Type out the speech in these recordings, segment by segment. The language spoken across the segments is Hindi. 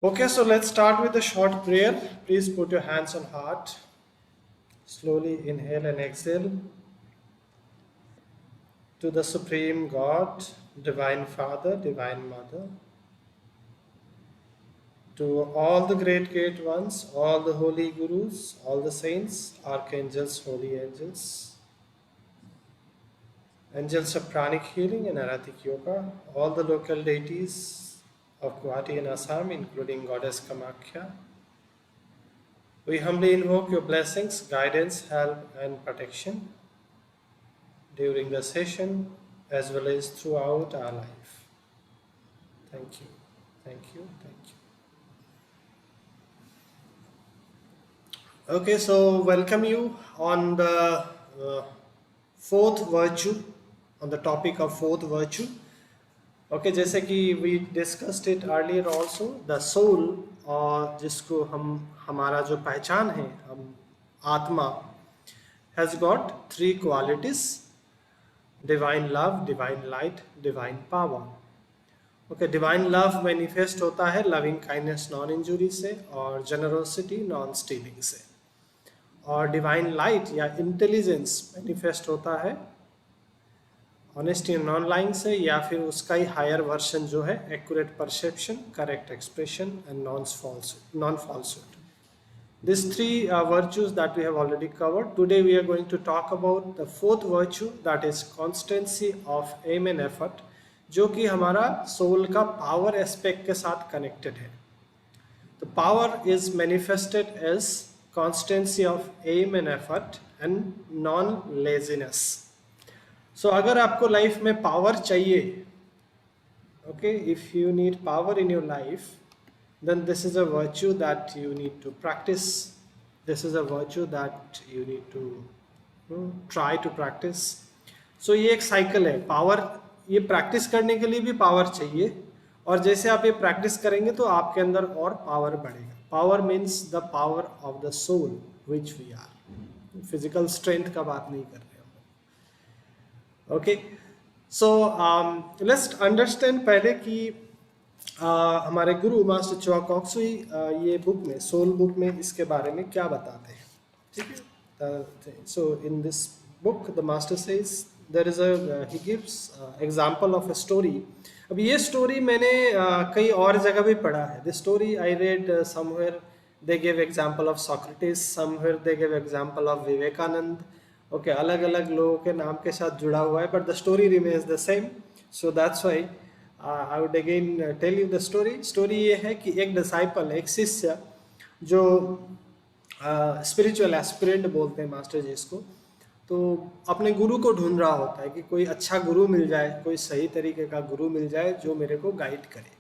Okay, so let's start with a short prayer. Please put your hands on heart. Slowly inhale and exhale to the Supreme God, Divine Father, Divine Mother, to all the great ones, all the holy gurus, all the saints, archangels, holy angels, angels of pranic healing and Aratic yoga, all the local deities of Guwahati and Assam, including Goddess Kamakhya. We humbly invoke your blessings, guidance, help, and protection during the session as well as throughout our life. Thank you, thank you, thank you. Okay, so welcome you on the fourth virtue, on the topic of fourth virtue. Okay, जैसे कि we discussed it earlier also, the soul और जिसको हम हमारा जो पहचान है हम आत्मा has got three qualities: divine love, divine light, divine power. Okay, divine love manifest होता है लविंग काइंडनेस नॉन इंजुरी से और जनरोसिटी नॉन स्टीलिंग से, और डिवाइन लाइट या इंटेलिजेंस मैनिफेस्ट होता है ऑनेस्टी एंड नॉन लाइंग से, या फिर उसका ही हायर वर्जन जो है accurate perception, correct expression and non falsehood. These three virtues that we have already covered. Today we are going to talk about the fourth virtue, that is constancy of aim and effort, जो कि हमारा सोल का पावर एस्पेक्ट के साथ कनेक्टेड है. The power is manifested as constancy of aim and effort and non-laziness. So अगर आपको लाइफ में पावर चाहिए, okay, if you need power in your life, then this is a virtue that you need to practice. This is a virtue that you need to try to practice. So ये एक साइकिल है. पावर, ये प्रैक्टिस करने के लिए भी पावर चाहिए, और जैसे आप ये प्रैक्टिस करेंगे तो आपके अंदर और पावर बढ़ेगा. Power means the power of the soul which we are. Physical strength का बात नहीं कर रहे हम. ओके, सो लेट्स अंडरस्टैंड पहले कि हमारे गुरु मास्टर चोआ कॉक्सुई ये बुक में, सोल बुक में, इसके बारे में क्या बताते हैं. ठीक है. So in this book the master says there is he gives example of a story. अब ये स्टोरी मैंने कई और जगह भी पढ़ा है. This story I read somewhere they give example of Socrates, somewhere they give example of Vivekananda. Okay, अलग अलग लोगों के नाम के साथ जुड़ा हुआ है, but the story remains the same. So that's why I would again tell you the story. Story ये है कि एक डिसाइपल, एक शिष्य जो स्पिरिचुअल एस्पिरेंट बोलते हैं मास्टर जी इसको, तो अपने गुरु को ढूंढ रहा होता है कि कोई अच्छा गुरु मिल जाए, कोई सही तरीके का गुरु मिल जाए जो मेरे को गाइड करे.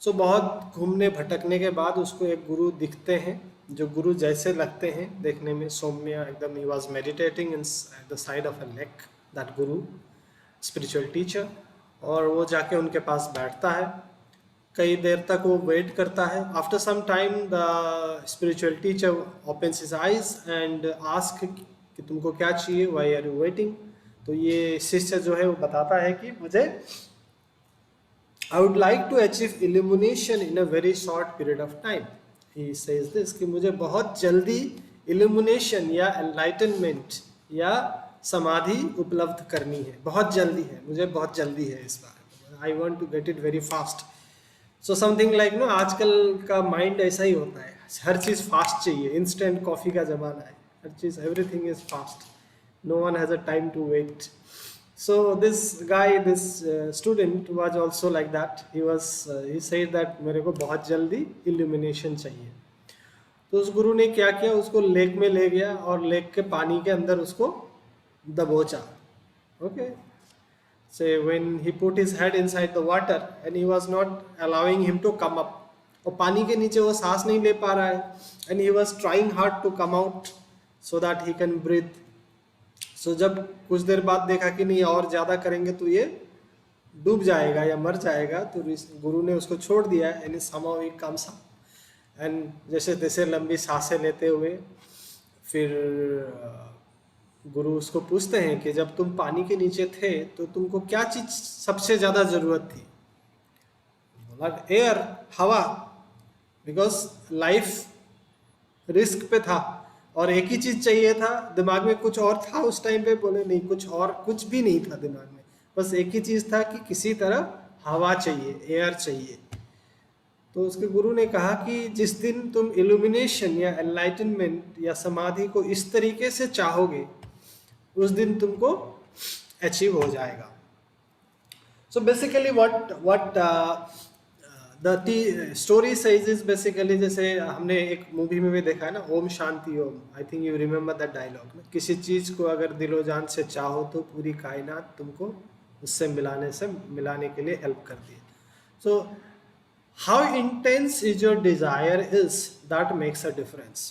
सो बहुत घूमने भटकने के बाद उसको एक गुरु दिखते हैं, जो गुरु जैसे लगते हैं देखने में, सौम्य एकदम. He was meditating in the side of a lake, that Guru, spiritual teacher. और वो जाके उनके पास बैठता है, कई देर तक वो वेट करता है. After some time the spiritual teacher opens his eyes and ask कि तुमको क्या चाहिए, व्हाई आर यू वेटिंग. तो ये शिष्य जो है वो बताता है कि मुझे, I would like to achieve illumination in a very short period of time. He says this कि मुझे बहुत जल्दी इल्यूमिनेशन या एनलाइटनमेंट या समाधि उपलब्ध करनी है, बहुत जल्दी है, मुझे बहुत जल्दी है इस बार. I want to get it very fast. So something like no, आजकल का माइंड ऐसा ही होता है, हर चीज़ फास्ट चाहिए. इंस्टेंट कॉफ़ी का ज़माना है, हर चीज़, everything is fast. No one has a time to wait. So this guy, this student was also like that. He said that मेरे को बहुत जल्दी illumination चाहिए. तो उस गुरु ने क्या किया, उसको लेक में ले गया और लेक के पानी के अंदर उसको दबोचा. Okay. So when he put his head inside the water and he was not allowing him to come up. और पानी के नीचे वो सांस नहीं ले पा रहा है. And he was trying hard to come out so that he can breathe. सो जब कुछ देर बाद देखा कि नहीं और ज़्यादा करेंगे तो ये डूब जाएगा या मर जाएगा, तो गुरु ने उसको छोड़ दिया. And somehow he comes up, and जैसे तैसे लंबी सांसें लेते हुए फिर गुरु उसको पूछते हैं कि जब तुम पानी के नीचे थे तो तुमको क्या चीज़ सबसे ज़्यादा ज़रूरत थी. बोला एयर, हवा. बिकॉज लाइफ रिस्क पे था और एक ही चीज चाहिए था, दिमाग में कुछ और था उस टाइम पे, बोले नहीं कुछ और, कुछ भी नहीं था दिमाग में, बस एक ही चीज था कि किसी तरह हवा चाहिए, एयर चाहिए। तो उसके गुरु ने कहा कि जिस दिन तुम इल्यूमिनेशन या एनलाइटनमेंट या समाधि को इस तरीके से चाहोगे, उस दिन तुमको अचीव हो जाएगा। So basically what the story says is basically, जैसे हमने एक मूवी में भी देखा है ना, Om Shanti Om, I think you remember that dialogue ना, किसी चीज को अगर दिलो जान से चाहो तो पूरी कायनात तुमको उससे मिलाने के लिए हेल्प करती है। सो how intense is your desire is that makes a difference.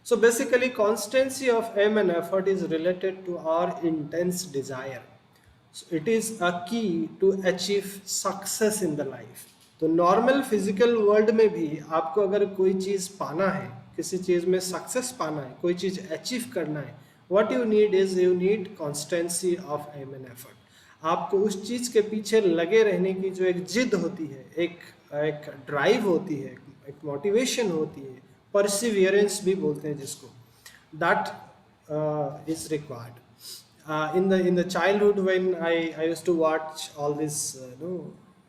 So basically constancy of aim and effort is related to our intense desire. So it is a key to achieve success in the life. तो नॉर्मल फिजिकल वर्ल्ड में भी आपको अगर कोई चीज़ पाना है, किसी चीज़ में सक्सेस पाना है, कोई चीज़ अचीव करना है, what you need is you need constancy of aim and effort. आपको उस चीज़ के पीछे लगे रहने की जो एक जिद होती है, एक ड्राइव होती है, एक मोटिवेशन होती है, परसिवियरेंस भी बोलते हैं जिसको, that is required. in the childhood when I used to watch all this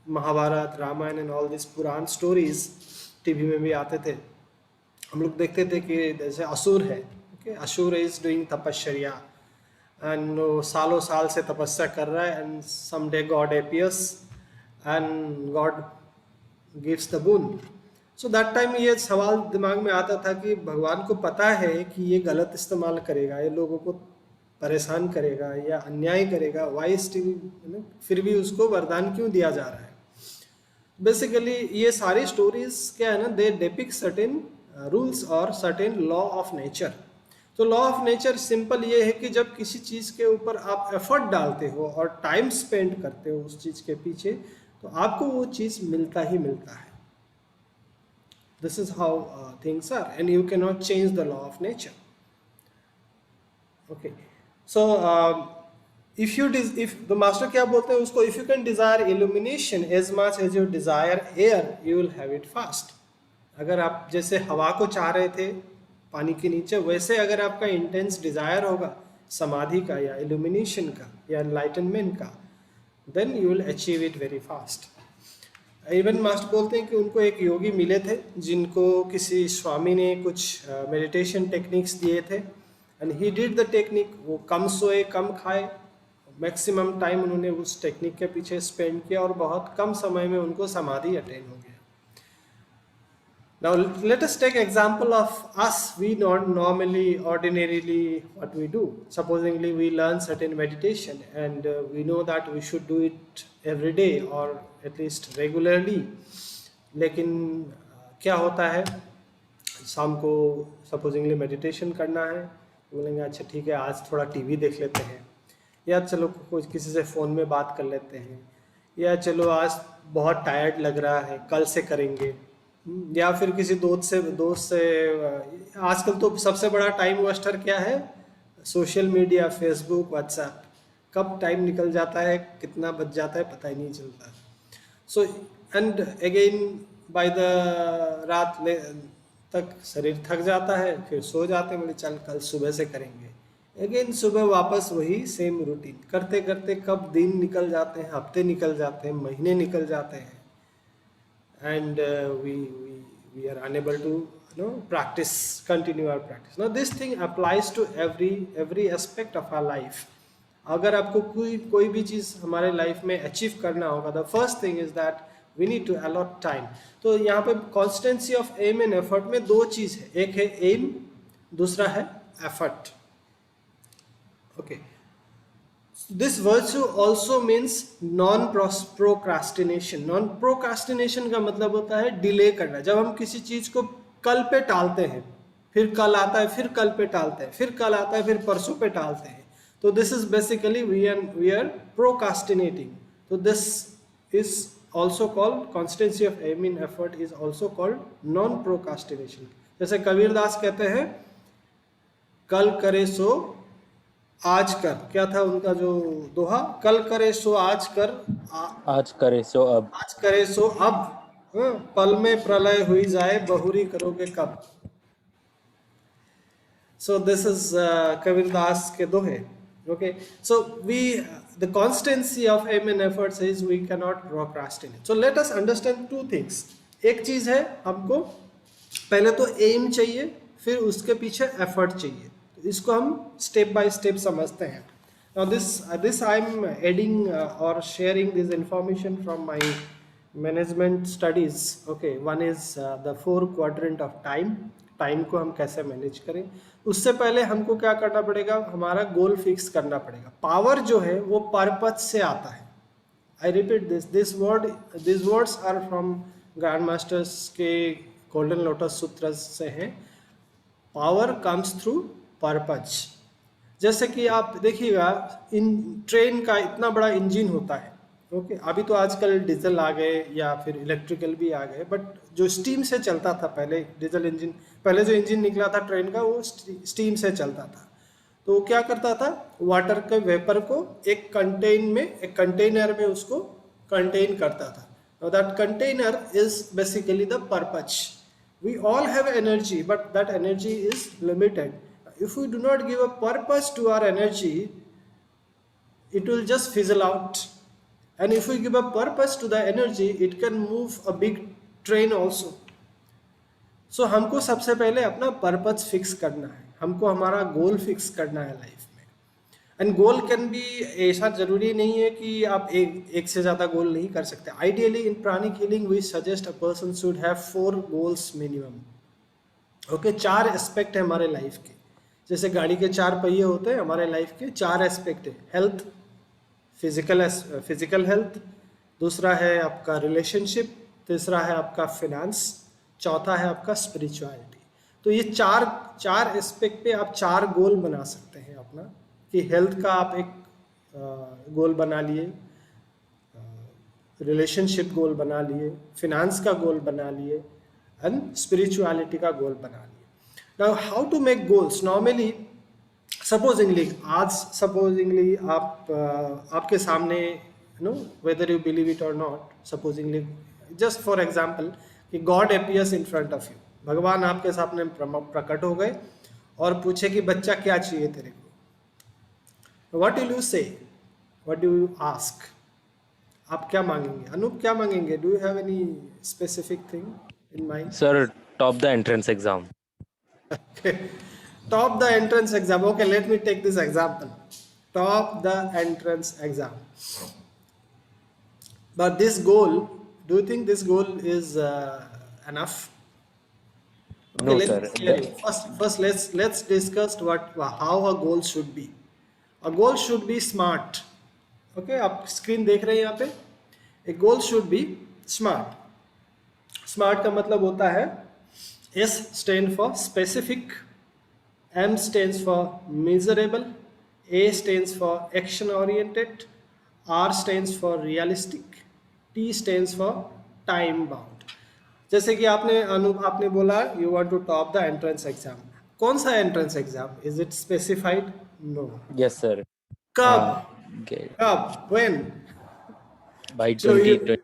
Mahabharata, Ramayana and all this Purana stories TV में भी आते थे, हम लोग देखते थे कि जैसे असुर है, ओके, असुर इज डूइंग तपश्चर्या एंड सालों साल से तपस्या कर रहा है, and some day God appears and God gives the boon। So that time ये सवाल दिमाग में आता था कि भगवान को पता है कि ये गलत इस्तेमाल करेगा, ये लोगों को परेशान करेगा या अन्याय करेगा, वाई स्टिल, फिर भी उसको वरदान क्यों दिया जा रहा है। बेसिकली ये सारी स्टोरीज क्या है ना, दे डिपिक्ट सर्टेन रूल्स और सर्टेन लॉ ऑफ नेचर। तो लॉ ऑफ नेचर सिंपल ये है कि जब किसी चीज़ के ऊपर आप एफर्ट डालते हो और टाइम स्पेंड करते हो उस चीज़ के पीछे, तो आपको वो चीज़ मिलता ही मिलता है। This is how things are and you can not change the law of nature. Okay, so if the master क्या बोलते हैं उसको, if you can desire illumination as much as you desire air, you will have it fast। अगर आप जैसे हवा को चाह रहे थे पानी के नीचे, वैसे अगर आपका इंटेंस डिजायर होगा समाधि का या इल्यूमिनेशन का या एनलाइटनमेंट का, then you will achieve it very fast. Even master बोलते हैं कि उनको एक योगी मिले थे जिनको किसी स्वामी ने कुछ मेडिटेशन टेक्निक्स दिए थे, and he did the technique. वो कम सोए, कम खाए, मैक्सिमम टाइम उन्होंने उस टेक्निक के पीछे स्पेंड किया और बहुत कम समय में उनको समाधि अटेन हो गया। Now let us take example of us. We not normally, ordinarily, what we do. Supposingly we learn certain meditation and we know that we should do it every day or at least regularly. लेकिन क्या होता है, शाम को सपोजिंगली मेडिटेशन करना है, बोलेंगे अच्छा ठीक है आज थोड़ा टीवी देख लेते हैं, या चलो कुछ किसी से फ़ोन में बात कर लेते हैं, या चलो आज बहुत टायर्ड लग रहा है कल से करेंगे, या फिर किसी दोस्त से आजकल तो सबसे बड़ा टाइम वेस्टर क्या है, सोशल मीडिया, फेसबुक, व्हाट्सएप, कब टाइम निकल जाता है, कितना बच जाता है पता ही नहीं चलता। So and again by the रात तक शरीर थक जाता है, फिर सो जाते हैं, बोले चल कल सुबह से करेंगे, अगेन सुबह वापस वही सेम रूटीन करते करते कब दिन निकल जाते हैं, हफ्ते निकल जाते हैं, महीने निकल जाते हैं, and we are unable to practice, continue our practice. Now this thing applies to every aspect of our life. अगर आपको कोई भी चीज़ हमारे लाइफ में अचीव करना होगा, the first thing is that we need to allot time. तो यहाँ पे constancy of aim and effort में दो चीज़ है, एक है एम, दूसरा है effort. Okay, this virtue also means non procrastination. Non procrastination का मतलब होता है डिले करना। जब हम किसी चीज को कल पे टालते हैं, फिर कल आता है, फिर कल पे टालते हैं, फिर कल आता है, फिर परसों पे टालते हैं, तो this is basically we are procrastinating. तो this is also called constancy of aim in effort is also called non procrastination. जैसे कबीर दास कहते हैं, कल करे सो आज कर, क्या था उनका जो दोहा, कल करे सो आज कर, आज करे सो अब, आज करे सो अब, हाँ, पल में प्रलय हुई जाए बहुरी करोगे कब. So this is Kabir Das ke dohe. Okay, so the constancy of aim and efforts is we cannot procrastinate. So let us understand two things. एक चीज है हमको पहले तो एम चाहिए, फिर उसके पीछे एफर्ट चाहिए. तो इसको हम स्टेप बाय स्टेप समझते हैं. Now this I am adding or sharing this information from my management studies. Okay, one is the 4 quadrant of time. Time को हम कैसे मैनेज करें. उससे पहले हमको क्या करना पड़ेगा, हमारा गोल फिक्स करना पड़ेगा. पावर जो है वो पर्पज से आता है. I repeat this words are from grand masters के गोल्डन लोटस सूत्र से हैं. Power comes through purpose. जैसे कि आप देखिएगा इन ट्रेन का इतना बड़ा इंजन होता है. ओके, अभी तो आजकल डीजल आ गए या फिर इलेक्ट्रिकल भी आ गए, बट जो स्टीम से चलता था पहले, डीजल इंजन पहले जो इंजन निकला था ट्रेन का वो स्टीम से चलता था. तो वो क्या करता था, वाटर के वेपर को एक कंटेनर में उसको कंटेन करता था. Now that container is basically the purpose. We all have energy, but that energy is limited. If we do not give a purpose to our energy, it will just fizzle out. And if we give a purpose to the energy, it can move a big train also. So हमको सबसे पहले अपना पर्पस फिक्स करना है, हमको हमारा गोल फिक्स करना है लाइफ में. एंड गोल कैन बी, ऐसा जरूरी नहीं है कि आप एक से ज़्यादा गोल नहीं कर सकते. Ideally in pranic healing we suggest a person should have 4 goals minimum. Okay, 4 aspect है हमारे लाइफ के. जैसे गाड़ी के 4 पहिए होते हैं, हमारे लाइफ के 4 एस्पेक्ट है. हेल्थ, फिजिकल हेल्थ, दूसरा है आपका रिलेशनशिप, तीसरा है आपका फिनेंस, चौथा है आपका स्पिरिचुअलिटी. तो ये चार एस्पेक्ट पे आप 4 गोल बना सकते हैं अपना. कि हेल्थ का आप एक गोल बना लिए, रिलेशनशिप गोल बना लिए, फिनेंस का गोल बना लिए एंड स्पिरिचुअलिटी का गोल बना लिए. Now how to make goals. Normally supposingly आपके सामने whether you believe it or not, supposingly just for example कि God appears in front of you, भगवान आपके सामने प्रकट हो गए और पूछे कि बच्चा क्या चाहिए तेरे को. What will you say? What do you ask? आप क्या मांगेंगे? अनूप क्या मांगेंगे? Do you have any specific thing in mind? Sir, top the entrance exam. Okay. Top the entrance exam. Okay, let me take this example. Top the entrance exam. But this goal, do you think this goal is enough? Okay, No, let sir. me clear you. First let's discuss how a goal should be. A goal should be smart. Okay, आप स्क्रीन देख रहे हैं यहाँ पे. A goal should be smart. Smart का मतलब होता है S stands for specific, M stands for measurable, A stands for action oriented, R stands for realistic, T stands for time bound. जैसे कि आपने बोला you want to top the entrance exam. कौन सा entrance exam? Is it specified? No. Yes, sir. कब? When? By So 2020.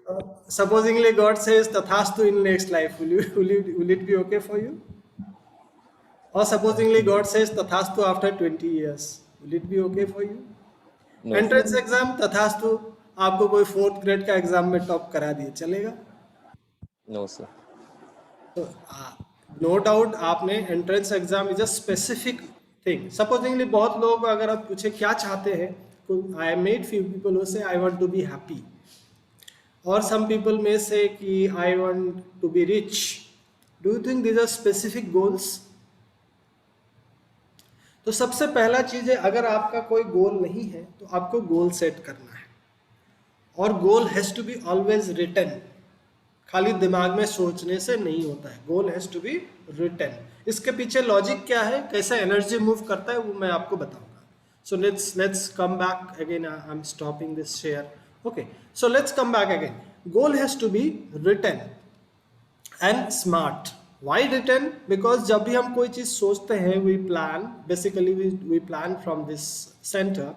supposingly God says tathastu in next life, will it be okay for you? Or supposingly God says tathastu after 20 years, will it be okay for you? No, entrance exam तथास्तु आपको कोई 4th ग्रेड का एग्जाम में टॉप करा दिए, चलेगा? No, sir. तो नो डाउट आपने entrance exam is a specific thing. Supposingly बहुत लोग अगर आप पूछे क्या चाहते हैं, I made few people who say I want to be happy, और सम पीपल में से कि I want to be rich. Do you think these are specific goals? तो सबसे पहला चीज है, अगर आपका कोई गोल नहीं है तो आपको गोल सेट करना है. और goal has to be always written. खाली दिमाग में सोचने से नहीं होता है. Goal has to be written. इसके पीछे लॉजिक क्या है, कैसे एनर्जी मूव करता है, वो मैं आपको बताऊंगा. So let's come back again. I am stopping this share. Okay, so let's come back again. Goal has to be written and smart. Why written? Because जब भी हम कोई चीज सोचते हैं, we plan, basically we plan from this centre,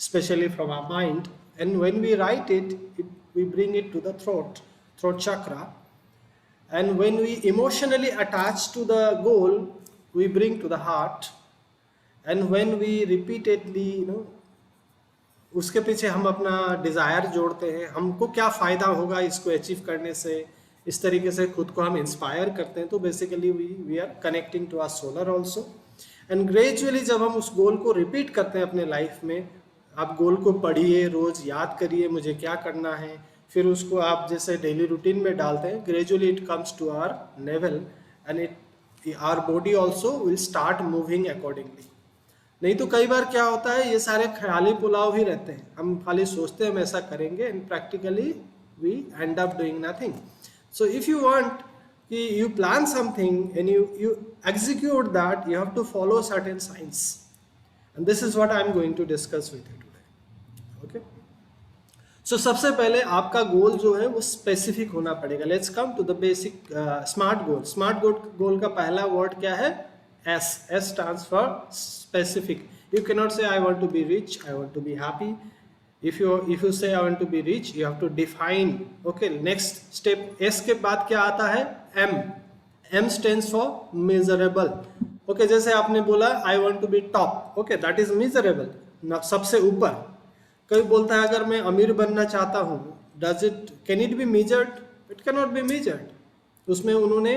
specially from our mind, and when we write it, we bring it to the throat chakra, and when we emotionally attach to the goal, we bring to the heart, and when we repeatedly उसके पीछे हम अपना डिज़ायर जोड़ते हैं, हमको क्या फ़ायदा होगा इसको अचीव करने से, इस तरीके से खुद को हम इंस्पायर करते हैं, तो basically we are connecting to our solar also. And gradually जब हम उस गोल को रिपीट करते हैं अपने लाइफ में, आप गोल को पढ़िए, रोज़ याद करिए मुझे क्या करना है, फिर उसको आप जैसे डेली रूटीन में डालते हैं, gradually it comes to our level and it our body also will start moving accordingly. नहीं तो कई बार क्या होता है, ये सारे ख्याली पुलाव ही रहते हैं, हम खाली सोचते हैं हम ऐसा करेंगे and practically we end up doing nothing. So if you want कि you plan something and you execute that, you have to follow certain signs, and this is what I am going to discuss with you today. Okay, so सबसे पहले आपका गोल जो है वो स्पेसिफिक होना पड़ेगा। Let's come to the basic smart goal. Smart goal का पहला वर्ड क्या है? S stands for specific. You cannot say I want to be rich, I want to be happy. If you say I want to be rich, you have to define. Okay, next step, S के बाद क्या आता है? M stands for measurable. Okay, जैसे आपने बोला I want to be top. Okay, that is measurable. सबसे ऊपर। कोई बोलता है अगर मैं अमीर बनना चाहता हूँ, can it be measured? It cannot be measured. उसमें उन्होंने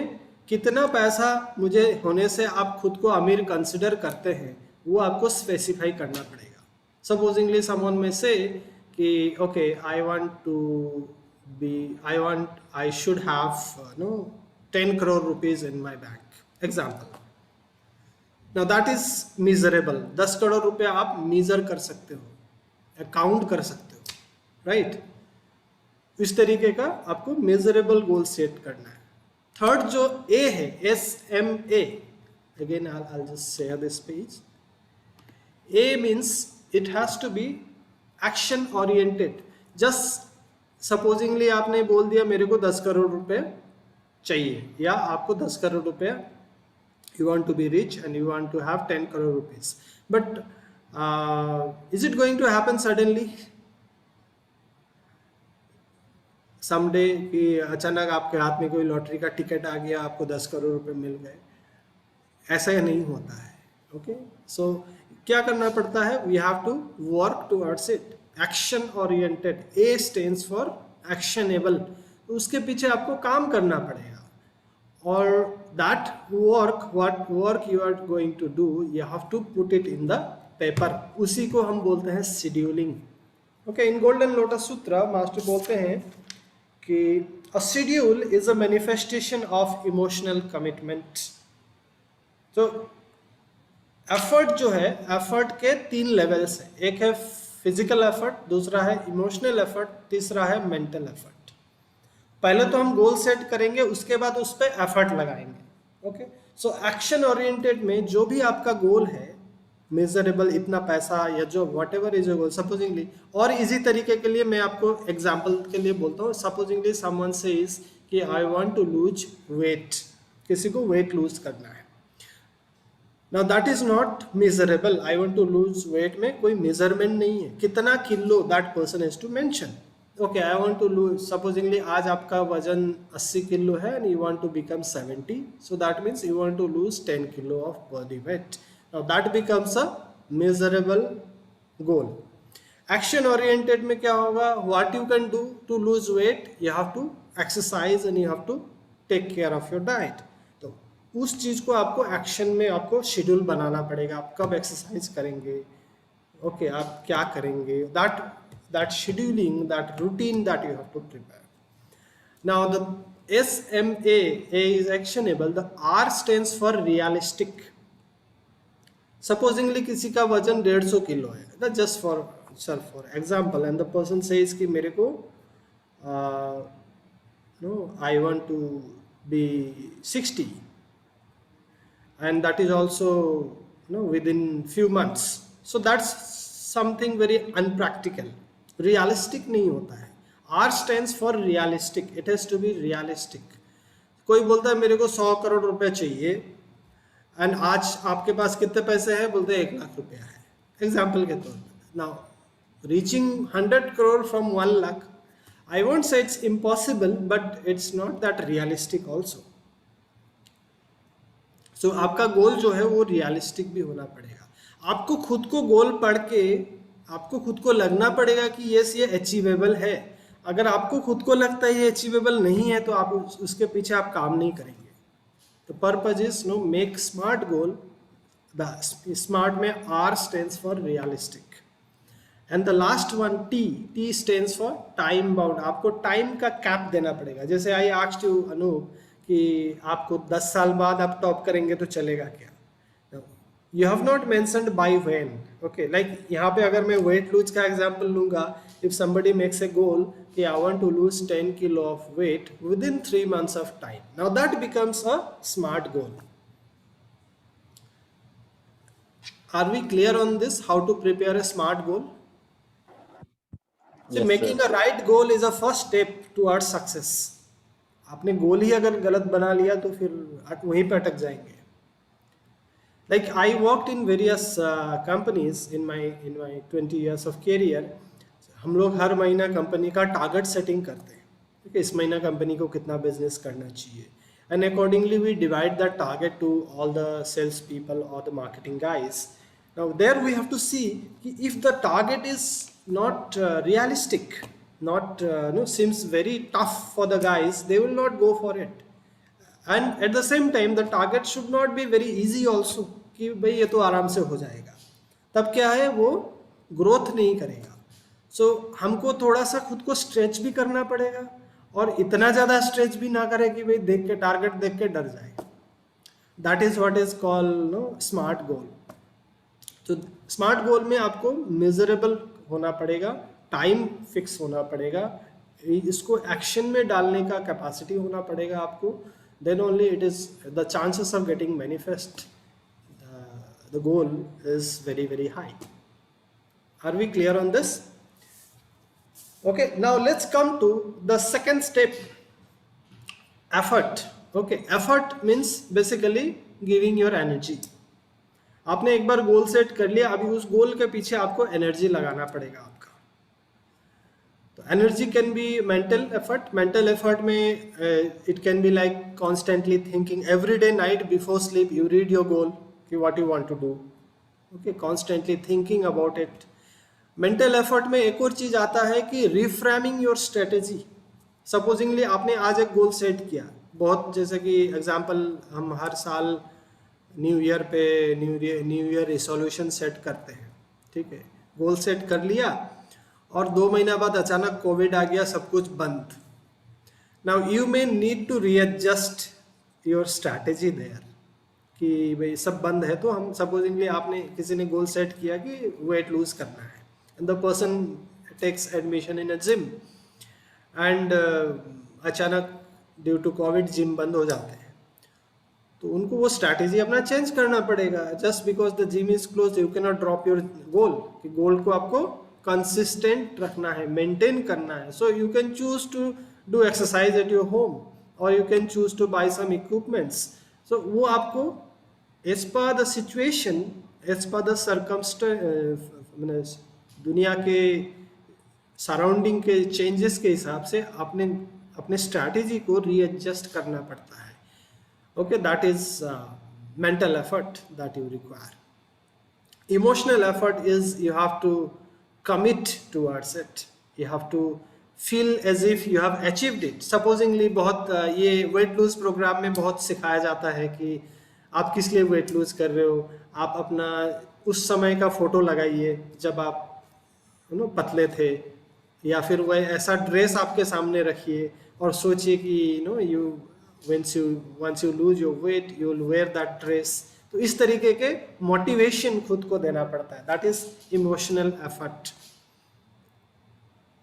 कितना पैसा मुझे होने से आप खुद को अमीर कंसिडर करते हैं, वो आपको स्पेसिफाई करना पड़ेगा। Supposingly someone may say कि okay, I should have 10 crore rupees in my bank, example. Now that is measurable. 10 crore रुपए आप मीजर कर सकते हो, अकाउंट कर सकते हो, राइट? इस तरीके का आपको मेजरेबल गोल सेट करना है। थर्ड जो ए है, SMA, again I'll just share this page. A means it has to be action oriented. Just supposingly आपने बोल दिया मेरे को 10 करोड़ रुपए चाहिए, या आपको 10 करोड़ रुपए, you want to be rich and you want to have 10 crore rupees, but is it going to happen suddenly? Someday कि अचानक आपके हाथ में कोई लॉटरी का टिकट आ गया, आपको 10 करोड़ रुपए मिल गए, ऐसा नहीं होता है। ओके, सो क्या करना पड़ता है? We have to work towards it, action oriented. A stands for actionable, तो उसके पीछे आपको काम करना पड़ेगा। और that what work you are going to do, you have to put it in the paper. उसी को हम बोलते हैं शेड्यूलिंग। ओके, इन गोल्डन लोटस सूत्र मास्टर बोलते हैं कि a schedule is a manifestation of emotional commitment. तो एफर्ट जो है, एफर्ट के 3 लेवल्स है। एक है फिजिकल एफर्ट, दूसरा है इमोशनल एफर्ट, तीसरा है मेंटल एफर्ट। पहले तो हम गोल सेट करेंगे, उसके बाद उस पर एफर्ट लगाएंगे। ओके, सो एक्शन ओरिएंटेड में जो भी आपका गोल है, मेजरेबल, इतना पैसा या जो what ever is goal, supposedly, और इजी तरीके के लिए मैं आपको एग्जाम्पल के लिए बोलता हूँ। सपोजिंगली समवन सेज कि I want to lose weight, किसी को वेट लूज करना है। Now that is not measurable. I want to lose weight में कोई मेजरमेंट नहीं है, कितना kilo that person has to mention. Okay, I want to lose, supposingly आज आपका वजन 80 किलो है and you want to become 70, so that means you want to lose 10 kilo of body weight. Now that becomes a measurable goal. Action oriented में क्या होगा? What you can do to lose weight, you have to exercise and you have to take care of your diet. तो उस चीज़ को आपको एक्शन में आपको शेड्यूल बनाना पड़ेगा। आप कब एक्सरसाइज करेंगे, ओके, आप क्या करेंगे, that scheduling, that routine that you have to prepare. Now the SMA, A is actionable, the R stands for realistic. Supposingly किसी का वजन 150 किलो है, that just for example, and the person says कि मेरे को I want to be 60, and that is also within few months, so that's something very unpractical. Realistic नहीं होता है। R stands for realistic, it has to be realistic. कोई बोलता है मेरे को 100 करोड़ रुपए चाहिए, एंड आज आपके पास कितने पैसे हैं? बोलते हैं 1 लाख रुपया है, एग्जाम्पल के तौर पर। Now reaching 100 crore from 1 lakh, I won't say it's impossible, but it's not that realistic also. सो आपका गोल जो है वो रियलिस्टिक भी होना पड़ेगा. आपको खुद को गोल पढ़ के आपको खुद को लगना पड़ेगा कि यस ये अचीवेबल है. अगर आपको खुद को लगता है ये अचीवेबल नहीं है तो आप उसके पीछे आप काम नहीं करेंगे. The purpose is no make smart goal. The smart में R stands for realistic and the last one T stands for time bound. आपको टाइम का कैप देना पड़ेगा. जैसे आई आस्क्ड यू अनूप कि आपको 10 साल बाद आप टॉप करेंगे तो चलेगा क्या. You have not mentioned by when. Okay, like यहाँ पे अगर मैं वेट लूज का एग्जांपल लूंगा, if somebody makes a goal कि I want to lose 10 kilo of weight within 3 months of time, now that becomes a smart goal. Are we clear on this, how to prepare a smart goal? Yes, making sir. A right goal is a first step towards success. आपने गोल ही अगर गलत बना लिया तो फिर वहीं पे अटक जाएंगे. Like I worked in various companies in my 20 years of career. हम लोग हर महीना कंपनी का टारगेट सेटिंग करते हैं. ठीक है, इस महीना कंपनी को कितना बिजनेस करना चाहिए, and accordingly we divide the target to all the sales people और the marketing guys. Now there we have to see कि if the target is not realistic, not seems very tough for the guys, they will not go for it. And at the same time the target should not be very easy also कि भाई ये तो आराम से हो जाएगा. तब क्या है, वो ग्रोथ नहीं करेगा. सो हमको थोड़ा सा खुद को स्ट्रेच भी करना पड़ेगा और इतना ज़्यादा स्ट्रेच भी ना करें कि भाई देख के टारगेट देख के डर जाए. That is what is called smart गोल. तो स्मार्ट गोल में आपको मेजरेबल होना पड़ेगा, टाइम फिक्स होना पड़ेगा, इसको एक्शन में डालने का कैपेसिटी होना पड़ेगा आपको. Then only it is the chances of getting manifest the goal is very very high. Are we clear on this? Okay, now let's come to the second step, effort. Okay, effort means basically giving your energy. आपने एक बार गोल सेट कर लिया, अभी उस गोल के पीछे आपको एनर्जी लगाना पड़ेगा आपका. तो energy can be mental effort. Mental effort में it can be like constantly thinking every day night before sleep you read your goal कि what you want to do. Okay, constantly thinking about it. Mental effort में एक और चीज आता है कि रिफ्रेमिंग योर स्ट्रेटेजी. सपोजिंगली आपने आज एक गोल सेट किया, बहुत जैसे कि एग्जांपल हम हर साल न्यू ईयर पे न्यू ईयर रिसोल्यूशन सेट करते हैं. ठीक है, गोल सेट कर लिया और 2 महीना बाद अचानक कोविड आ गया, सब कुछ बंद. Now you may need to readjust your strategy there कि भाई सब बंद है. तो हम सपोजिंगली आपने किसी ने गोल सेट किया कि वेट लूज करना है, and the person takes admission in a gym, and अचानक ड्यू टू कोविड जिम बंद हो जाते हैं. तो उनको वो स्ट्रैटेजी अपना चेंज करना पड़ेगा. Just because the gym is close you can not drop your goal. कि गोल को आपको कंसिस्टेंट रखना है, मेंटेन करना है. So you can choose to do exercise at your home और you can choose to buy some equipments. So वो आपको as per the situation, as per the circumstance, दुनिया के सराउंडिंग के चेंजेस के हिसाब से अपने स्ट्रैटेजी को रीएडजस्ट करना पड़ता है. Okay, that is mental effort that you require. Emotional effort is you have to commit towards it. You have to feel as if you have achieved it. Supposingly बहुत ये weight lose program में बहुत सिखाया जाता है कि आप किस लिए weight lose कर रहे हो. आप अपना उस समय का फोटो लगाइए जब आप पतले थे, या फिर वह ऐसा ड्रेस आपके सामने रखिए और सोचिए कि once you lose your weight you will wear that dress. तो इस तरीके के मोटिवेशन खुद को देना पड़ता है. that is emotional effort.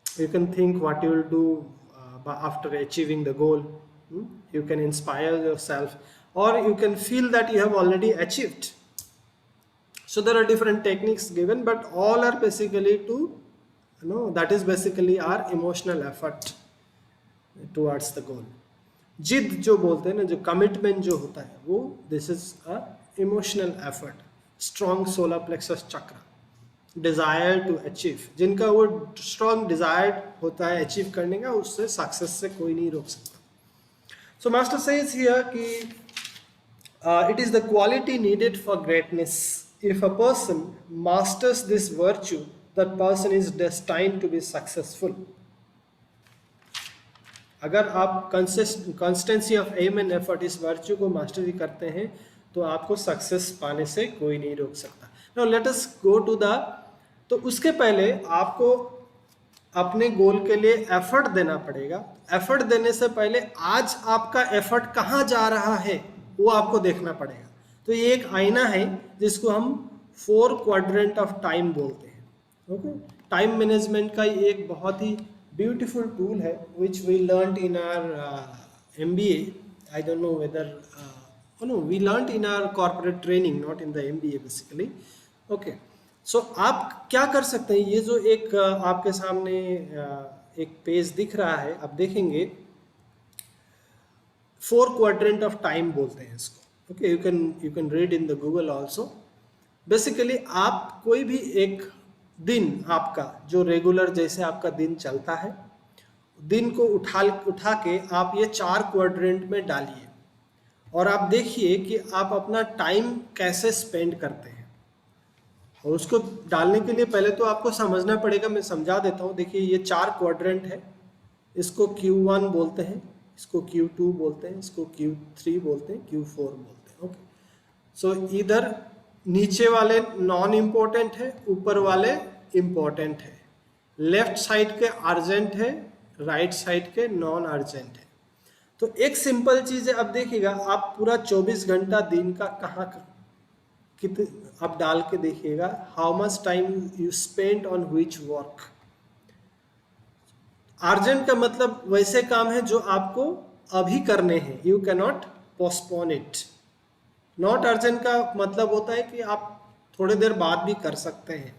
You can think what you will do after achieving the goal. You can inspire yourself or you can feel that you have already achieved. So there are different techniques given, but all are basically that is basically our emotional effort towards the goal. जिद जो बोलते हैं ना, जो कमिटमेंट जो होता है वो this is a emotional effort. Strong solar plexus चक्र. डिजायर टू अचीव, जिनका वो स्ट्रॉन्ग डिजायर होता है अचीव करने का, उससे सक्सेस से कोई नहीं रोक सकता. सो मास्टर सेज हियर कि it is the quality needed for greatness. If a person masters this virtue, that person is destined to be successful. अगर आप consistency of aim and effort इस virtue को mastery करते हैं तो आपको success पाने से कोई नहीं रोक सकता. Now let us go to the, तो उसके पहले आपको अपने गोल के लिए एफर्ट देना पड़ेगा. एफर्ट देने से पहले आज आपका एफर्ट कहाँ जा रहा है वो आपको देखना पड़ेगा. तो ये एक आईना है जिसको हम 4 क्वाड्रेंट ऑफ टाइम बोलते हैं. ओके, टाइम मैनेजमेंट का ये एक बहुत ही ब्यूटीफुल टूल है which we learned in our MBA. I don't know whether no we learned in our corporate training, not in the MBA basically. Okay, so आप क्या कर सकते हैं, ये जो एक आपके सामने एक पेज दिख रहा है, आप देखेंगे 4 क्वाड्रेंट ऑफ टाइम बोलते हैं इसको. Okay, you can read in the Google also. Basically आप कोई भी एक दिन आपका जो रेगुलर जैसे आपका दिन चलता है, दिन को उठा के आप ये 4 क्वाड्रेंट में डालिए और आप देखिए कि आप अपना टाइम कैसे स्पेंड करते हैं. और उसको डालने के लिए पहले तो आपको समझना पड़ेगा, मैं समझा देता हूँ. देखिए ये 4 क्वाड्रेंट है, इसको Q1 बोलते हैं, इसको Q2 बोलते हैं, इसको Q3 बोलते हैं, Q4 बोलते हैं. ओके, सो इधर नीचे वाले नॉन इम्पोर्टेंट है, ऊपर वाले इम्पोर्टेंट है, लेफ्ट साइड के अर्जेंट है, राइट साइड के नॉन अर्जेंट है. तो एक सिंपल चीज़ है, अब देखिएगा आप पूरा 24 घंटा दिन का कहाँ कितने आप डाल के देखिएगा, how much time you spend on which work. Urgent का मतलब वैसे काम है जो आपको अभी करने हैं, you can not postpone it. Not urgent का मतलब होता है कि आप थोड़ी देर बाद भी कर सकते हैं.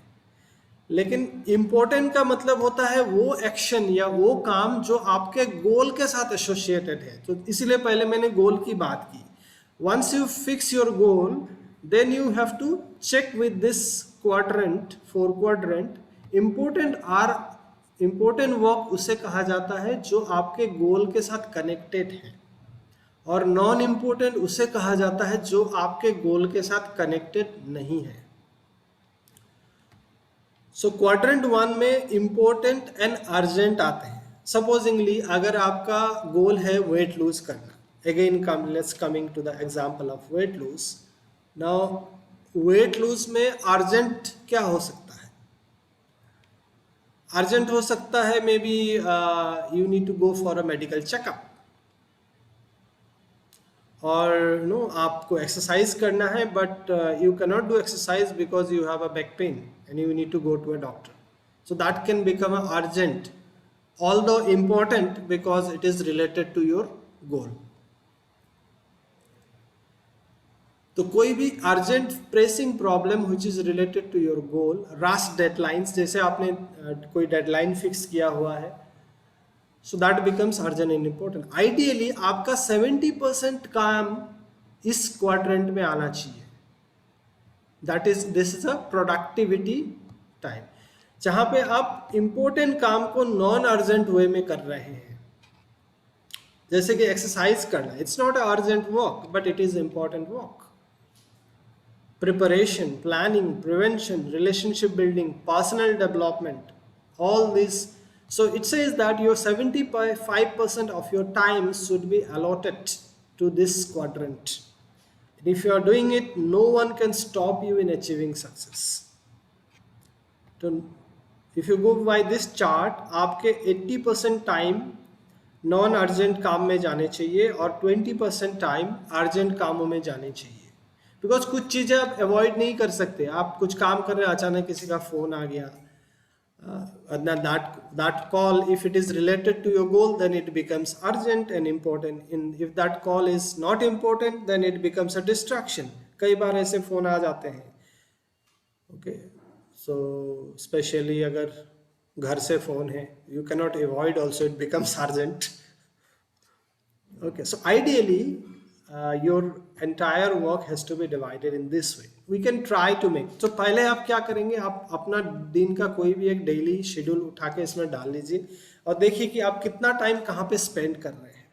लेकिन इम्पोर्टेंट का मतलब होता है वो एक्शन या वो काम जो आपके गोल के साथ एसोसिएटेड है. तो इसीलिए पहले मैंने गोल की बात की. Once you fix your goal, then you have to check with this quadrant, 4 quadrant. important work उसे कहा जाता है जो आपके गोल के साथ कनेक्टेड है, और नॉन इम्पोर्टेंट उसे कहा जाता है जो आपके गोल के साथ कनेक्टेड नहीं है. सो क्वाड्रेंट 1 में इम्पोर्टेंट एंड अर्जेंट आते हैं. सपोजिंगली अगर आपका गोल है वेट लूज करना, again let's coming to the example of weight lose. Now weight lose में अर्जेंट क्या हो सकता है? अर्जेंट हो सकता है may be you need to go for a medical checkup, और नो आपको एक्सरसाइज करना है but you can not do exercise because you have a back pain and you need to go to a doctor. So that can become a urgent, although important because it is related to your goal. तो कोई भी urgent pressing problem which is related to your goal, rush deadlines, जैसे आपने कोई डेडलाइन फिक्स किया हुआ है, so that becomes urgent and important. Ideally आपका 70% काम इस क्वाड्रेंट में आना चाहिए. This is a productivity time, जहां पे आप इंपॉर्टेंट काम को नॉन अर्जेंट वे में कर रहे हैं. जैसे कि एक्सरसाइज करना, it's not a urgent work but it is important work. Preparation, planning, prevention, relationship building, personal development, all this. So it says that your 75% of your time should be allotted to this quadrant. And if you are doing it, no one can stop you in achieving success. So if you go by this chart, आपके 80% टाइम नॉन अर्जेंट काम में जाने चाहिए और 20% टाइम अर्जेंट कामों में जाने चाहिए. बिकॉज कुछ चीज़ें आप अवॉइड नहीं कर सकते. आप कुछ काम कर रहे हैं, अचानक किसी का फ़ोन आ गया, that call, if it is related to your goal, then it becomes urgent and important. If that call is not important, then it becomes a distraction. कई बार ऐसे फ़ोन आ जाते हैं. ओके, सो स्पेशली अगर घर से फ़ोन है, you cannot avoid also, it becomes urgent. Okay, so ideally your entire work has to be divided in this way. We can try to make. तो पहले आप क्या करेंगे, आप अपना दिन का कोई भी एक डेली शेड्यूल उठा के इसमें डाल लीजिए और देखिए कि आप कितना टाइम कहाँ पे स्पेंड कर रहे हैं.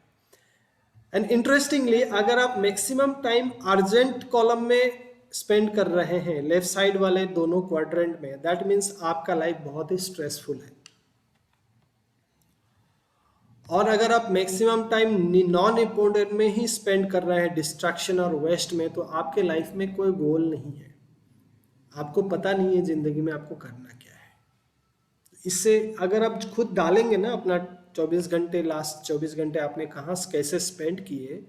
एंड इंटरेस्टिंगली अगर आप मैक्सिमम टाइम अर्जेंट कॉलम में स्पेंड कर रहे हैं, लेफ्ट साइड वाले दोनों क्वाड्रेंट में, दैट मीन्स आपका लाइफ बहुत ही स्ट्रेसफुल है. और अगर आप मैक्सिमम टाइम नॉन इम्पोर्टेंट में ही स्पेंड कर रहे हैं, डिस्ट्रैक्शन और वेस्ट में, तो आपके लाइफ में कोई गोल नहीं है. आपको पता नहीं है जिंदगी में आपको करना क्या है. इससे अगर आप खुद डालेंगे ना अपना 24 घंटे, लास्ट 24 घंटे आपने कहाँ कैसे स्पेंड किए,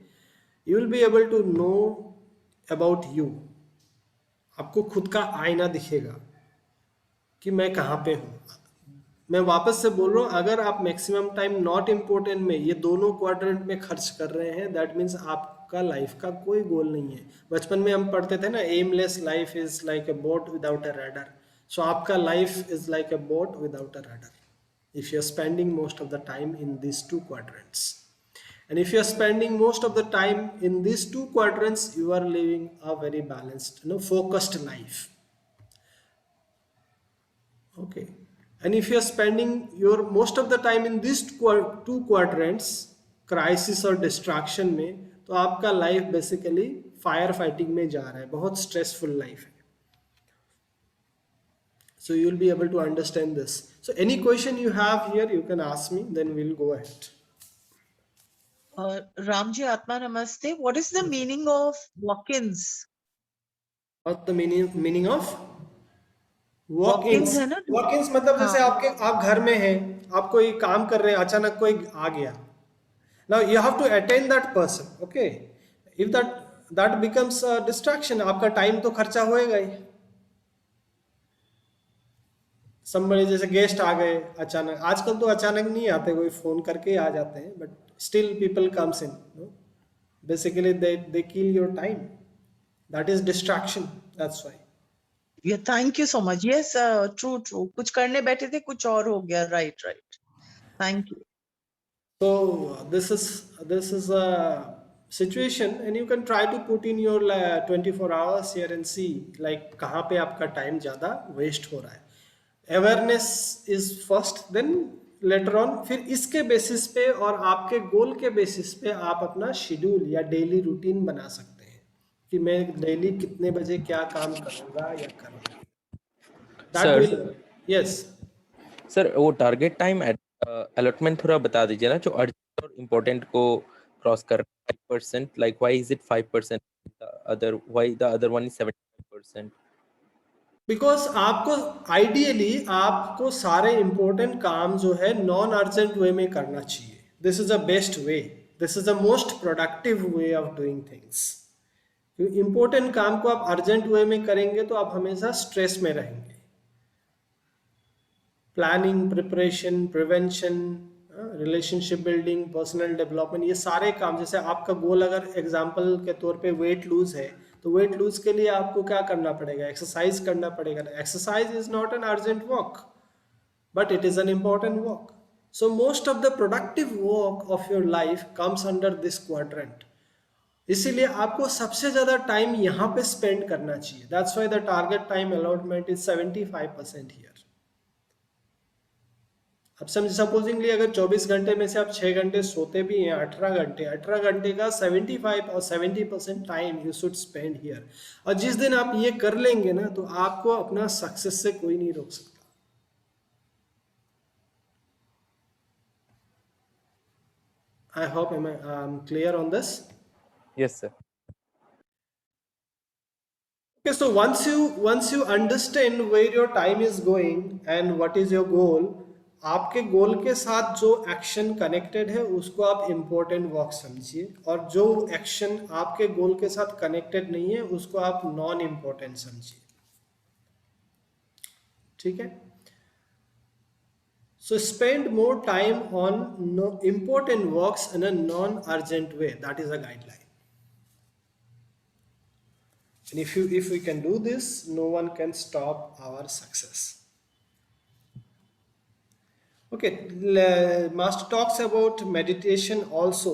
you will be able to know about you. आपको खुद का आईना दिखेगा कि मैं कहाँ पे हूँ. मैं वापस से बोल रहा हूँ, अगर आप मैक्सिमम टाइम नॉट इम्पोर्टेंट में, ये दोनों क्वाड्रेंट में खर्च कर रहे हैं, दैट मीन्स आपका लाइफ का कोई गोल नहीं है. बचपन में हम पढ़ते थे ना, aimless life is like a boat without a rudder. So आपका life is like a boat without a rudder if you are spending most of the time in these two quadrants. And if you are spending most of the time in these two quadrants, you are living a very balanced, focused life. Okay. And if you are spending your most of the time in these two quadrants, crisis और distraction में, तो आपका life basically फायर फाइटिंग में जा रहा है, बहुत स्ट्रेसफुल लाइफ है. So you will be able to understand this. So any question you have here, you can ask me, then we'll go ahead. Ramji Atma Namaste. What is the meaning of walk-ins? What's the meaning of Walk-ins है ना? Walk-ins मतलब जैसे आप घर में हैं, आप कोई काम कर रहे हैं, अचानक कोई आ गया. Now you have to attend that person. Okay. If that becomes a distraction, आपका टाइम तो खर्चा होएगा ही. somebody जैसे गेस्ट आ गए अचानक, आजकल तो अचानक नहीं आते, कोई फोन करके आ जाते हैं, but still people comes in. Basically they kill your time. That is distraction. That's why. Yeah, thank you so much. Yes, true. कुछ करने बैठे थे, कुछ और हो गया. Right. Thank you. So this is a situation, and you can try to put in your 24 hours here and see like कहाँ पे आपका टाइम ज़्यादा वेस्ट हो रहा है. Awareness is first, then later on, फिर इसके बेसिस पे और आपके गोल के बेसिस पे आप अपना शेड्यूल या डेली रूटीन बना सकते हैं कि मैं डेली कितने बजे क्या काम करूँगा या करूँगा. यस सर, वो टारगेट टाइम अलॉटमेंट थोड़ा बता दीजिए ना, जो अर्जेंट और इम्पोर्टेंट को क्रॉस कर 5%, like why is it 5%, why the other one is 75%? Because आपको सारे इंपॉर्टेंट काम जो है नॉन अर्जेंट वे में करना चाहिए. This is the best way, this is the most productive way of doing things. Important काम को आप अर्जेंट वे में करेंगे तो आप हमेशा स्ट्रेस में रहेंगे. Planning, preparation, prevention, relationship building, personal development, ये सारे काम, जैसे आपका गोल अगर एग्जांपल के तौर पे वेट लूज है, तो वेट लूज के लिए आपको क्या करना पड़ेगा, एक्सरसाइज करना पड़ेगा. Exercise is not an urgent walk, but it is an important walk. So most of the productive work of your life comes under this quadrant. इसीलिए आपको सबसे ज्यादा टाइम यहाँ पे स्पेंड करना चाहिए. That's why the target time allotment is 75% here. अब सपोजिंगली अगर 24 घंटे में से आप 6 घंटे सोते भी हैं, 18 घंटे का 75 और 70% time you should spend here. और जिस दिन आप ये कर लेंगे ना, तो आपको अपना सक्सेस से कोई नहीं रोक सकता. I hope I am clear on this. Yes sir. Okay, so once you understand where your time is going and what is your goal, आपके गोल के साथ जो एक्शन कनेक्टेड है उसको आप इम्पोर्टेंट वर्क समझिए, और जो एक्शन आपके गोल के साथ कनेक्टेड नहीं है उसको आप नॉन इम्पोर्टेंट समझिए. ठीक है. So spend more time on important works in a non urgent way. That is a guideline. And if we can do this, no one can stop our success. Okay, master talks about meditation also.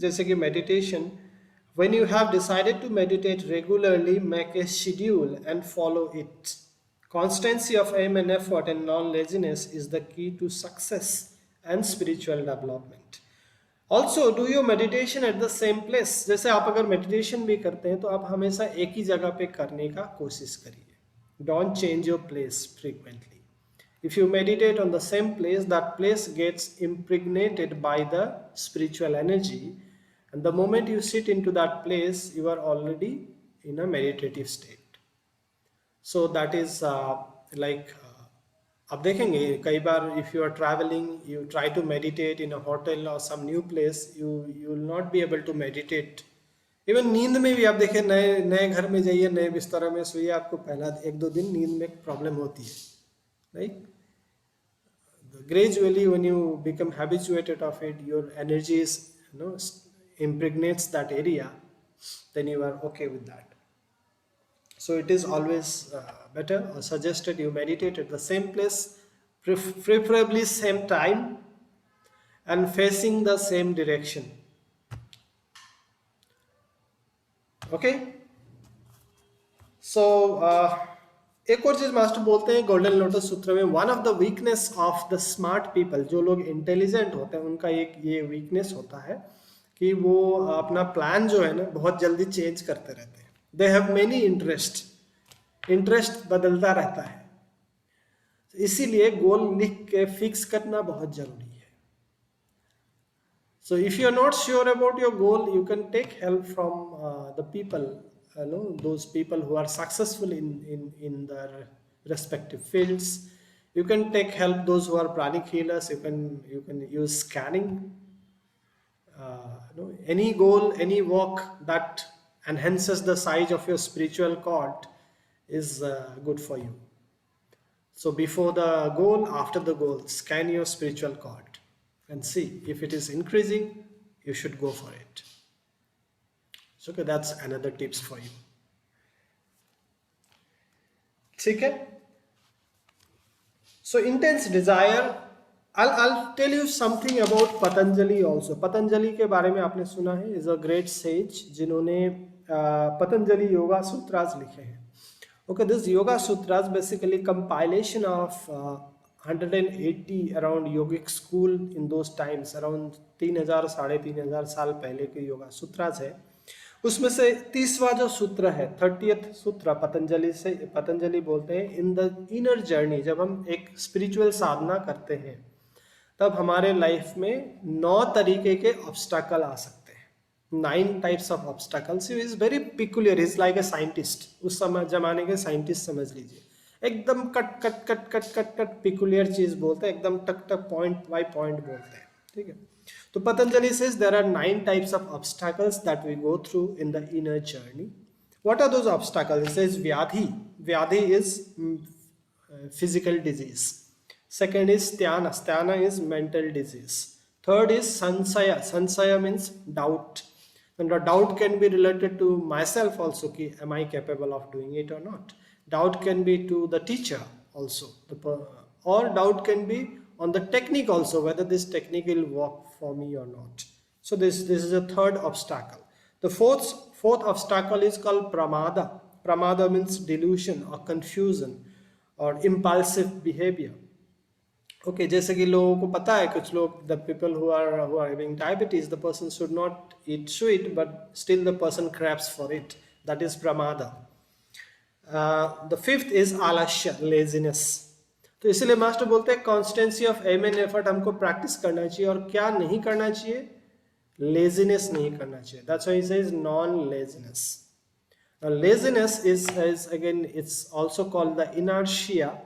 जैसे कि meditation, When you have decided to meditate regularly, make a schedule and follow it. Constancy of aim and effort and non-laziness is the key to success and spiritual development. Also, do your meditation at the same place. जैसे आप अगर meditation भी करते हैं तो आप हमेशा एक ही जगह पे करने का कोशिश करिए. Don't change your place frequently. If you meditate on the same place, that place gets impregnated by the spiritual energy, and the moment you sit into that place, you are already in a meditative state. So that is आप देखेंगे कई बार if you are traveling, you try to meditate in a hotel or some new place, you will not be able to meditate. Even नींद में भी आप देखें, नए नए घर में जाइए, नए बिस्तर में सोइए, आपको पहला 1-2 दिन नींद में प्रॉब्लम होती है, right. Gradually, when you become habituated of it, your energy is, impregnates that area, then you are okay with that. So it is always better or suggested you meditate at the same place, preferably same time, and facing the same direction. Okay. So एक और चीज मास्टर बोलते हैं गोल्डन लोटस सूत्र में, one of the weakness of the smart people, जो लोग इंटेलिजेंट होते हैं उनका एक ये वीकनेस होता है कि वो अपना प्लान जो है ना बहुत जल्दी चेंज करते रहते हैं. दे हैव मेनी इंटरेस्ट बदलता रहता है. इसीलिए गोल लिख के फिक्स करना बहुत जरूरी है. So if you are not sure about your goal, you can take help from the people, those people who are successful in their respective fields. You can take help those who are pranic healers. You can use scanning. Any goal, any work that enhances the size of your spiritual cord is good for you. So before the goal, after the goal, scan your spiritual cord and see if it is increasing, you should go for it. So okay, that's another tips for you. ठीक है. So intense desire. I'll tell you something about Patanjali also. Patanjali के बारे में आपने सुना है, is a great sage जिन्होंने Patanjali Yoga Sutras लिखे हैं. Okay, this Yoga Sutras basically compilation of 180 around yogic school in those times, around 3000-3500 साल पहले के योगा सूत्रास है. उसमें से 30वां जो सूत्र है, 30th सूत्र पतंजलि बोलते हैं, इन द इनर जर्नी, जब हम एक स्पिरिचुअल साधना करते हैं तब हमारे लाइफ में 9 तरीके के ऑब्स्टैकल आ सकते हैं. 9 types of obstacles. He is very peculiar, is like a scientist. उस समय जमाने के साइंटिस्ट समझ लीजिए, एकदम कट पिकुलियर चीज बोलते हैं, एकदम टक पॉइंट बाय पॉइंट बोलते हैं. ठीक है. तो Patanjali says there are 9 types of obstacles that we go through in the inner journey. What are those obstacles? It says vyadhi. Vyadhi is physical disease. Second is sthana. Sthana is mental disease. Third is sansaya. Sansaya means doubt. And the doubt can be related to myself also, ki am I capable of doing it or not. Doubt can be to the teacher also, or doubt can be on the technique also, whether this technique will work for me or not. So this is a third obstacle. The fourth obstacle is called pramada. Pramada means delusion or confusion or impulsive behavior. Okay, जैसे कि लोगों को पता है, कुछ लोग, the people who are having diabetes, the person should not eat sweet, but still the person craves for it. That is pramada. The fifth is alasya, laziness. तो इसलिए मास्टर बोलते हैं constancy of aim and effort हमको प्रैक्टिस करना चाहिए, और क्या नहीं करना चाहिए, लेजीनेस नहीं करना चाहिए. That's why he says non laziness. Laziness is again it's also called the inertia.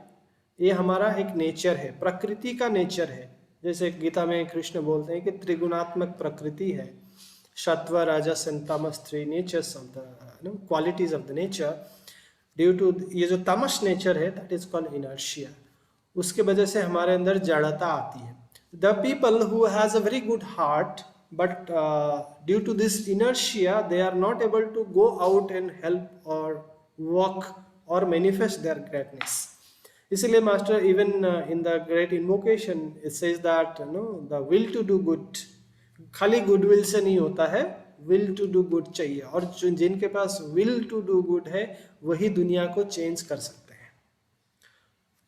ये हमारा एक नेचर है, प्रकृति का नेचर है. जैसे गीता में कृष्ण बोलते हैं कि त्रिगुणात्मक प्रकृति है, सत्व रजस and tamas, 3 natures of the qualities of the nature. Due to ये जो तमस नेचर है, दैट इज कॉल्ड इनर्शिया. उसके वजह से हमारे अंदर जड़ता आती है. The people who has a very good heart, but due to this inertia they are not able to go out and help और वर्क और मैनिफेस्ट देयर ग्रेटनेस. इसलिए master even in the great invocation it says that the will to do good, खाली गुडविल से नहीं होता है, विल टू डू गुड चाहिए, और जिनके पास विल टू डू गुड है वही दुनिया को चेंज कर सकते हैं।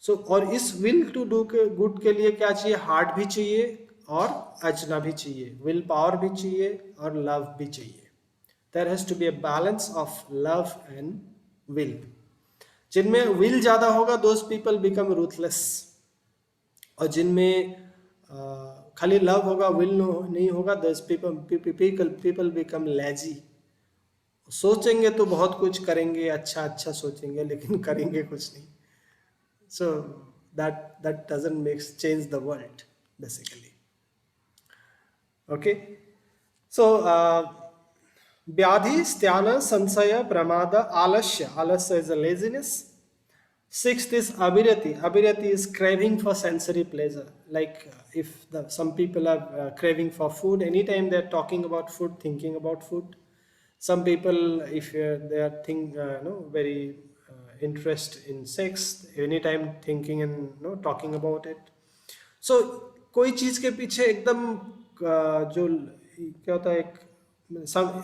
सो और इस विल टू डू के गुड के लिए क्या चाहिए? हार्ट भी चाहिए और अचना भी चाहिए, विल पावर भी चाहिए और लव भी चाहिए। There has to be a balance of love and will. जिनमें विल ज्यादा होगा दोज पीपल बिकम रूथलेस, और जिनमें खाली लव होगा विल नहीं होगा दोज पीपल बिकम लेजी। सोचेंगे तो बहुत कुछ करेंगे, अच्छा अच्छा सोचेंगे लेकिन करेंगे कुछ नहीं। सो that doesn't make change the world basically. Okay, so व्याधि, स्त्यान, संशय, प्रमाद, आलस्य is a laziness. Sixth is abhirati. Abhirati is craving for sensory pleasure. Like if some people are craving for food, anytime they're talking about food, thinking about food. Some people, if they are very interest in sex, anytime thinking and talking about it. So कोई चीज के पीछे एकदम जो क्या होता है,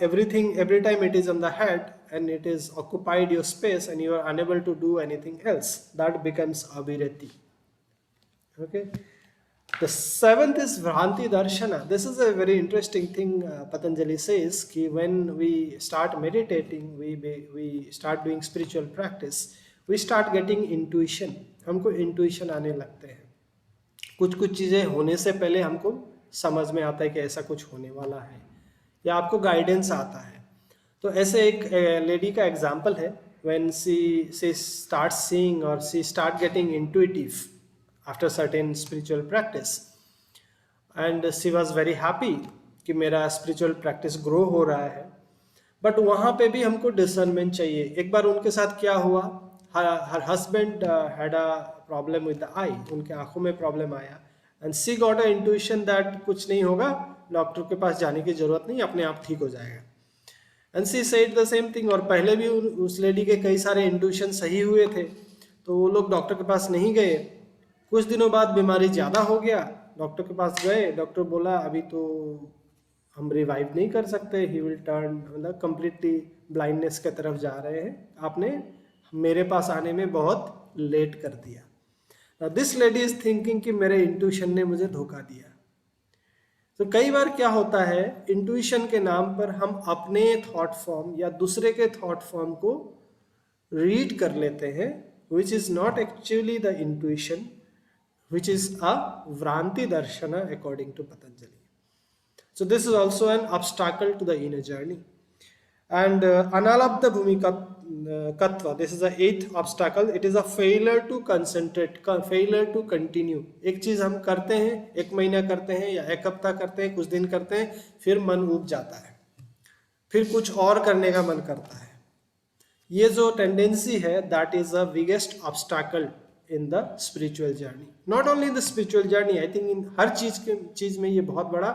everything every time it is on the head and it is occupied your space and you are unable to do anything else, that becomes abhirati. Okay, the seventh is Vranti Darshana. This is a very interesting thing. Patanjali says कि when we start meditating, we start doing spiritual practice, we start getting intuition. हमको intuition आने लगते हैं, कुछ चीजें होने से पहले हमको समझ में आता है कि ऐसा कुछ होने वाला है, या आपको गाइडेंस आता है। तो ऐसे एक लेडी का एग्जाम्पल है, व्हेन शी स्टार्ट सीइंग और she start getting intuitive after certain spiritual practice, and she was very happy कि मेरा स्पिरिचुअल प्रैक्टिस ग्रो हो रहा है। बट वहाँ पे भी हमको डिसर्नमेंट चाहिए। एक बार उनके साथ क्या हुआ, her husband had a problem with the eye, उनके आंखों में प्रॉब्लम आया, and she got a intuition that कुछ नहीं होगा, डॉक्टर के पास जाने की जरूरत नहीं, अपने आप ठीक हो जाएगा। And she said the same thing. और पहले भी उस लेडी के कई सारे इंट्यूशन सही हुए थे, तो वो लोग डॉक्टर के पास नहीं गए। कुछ दिनों बाद बीमारी ज़्यादा हो गया, डॉक्टर के पास गए, डॉक्टर बोला अभी तो हम रिवाइव नहीं कर सकते, ही विल टर्न, मतलब कंप्लीटली ब्लाइंडनेस की तरफ जा रहे हैं, आपने मेरे पास आने में बहुत लेट कर दिया। दिस लेडी इज थिंकिंग कि मेरे इंट्यूशन ने मुझे धोखा दिया। तो कई बार क्या होता है, इंट्यूशन के नाम पर हम अपने थॉट फॉर्म या दूसरे के थॉट फॉर्म को रीड कर लेते हैं, which is not actually the intuition, which is a Vranti Darshana according to Patanjali. So this is also an obstacle to the inner journey. And Analabdha Bhumikatva, this is the eighth obstacle. It is a failure to concentrate, failure to continue. एक चीज हम करते हैं, एक महीना करते हैं या एक हफ्ता करते हैं, कुछ दिन करते हैं, फिर मन ऊब जाता है, फिर कुछ और करने का मन करता है। ये जो टेंडेंसी है, that is the biggest obstacle in the spiritual journey. Not only in the spiritual journey, I think in हर चीज में ये बहुत बड़ा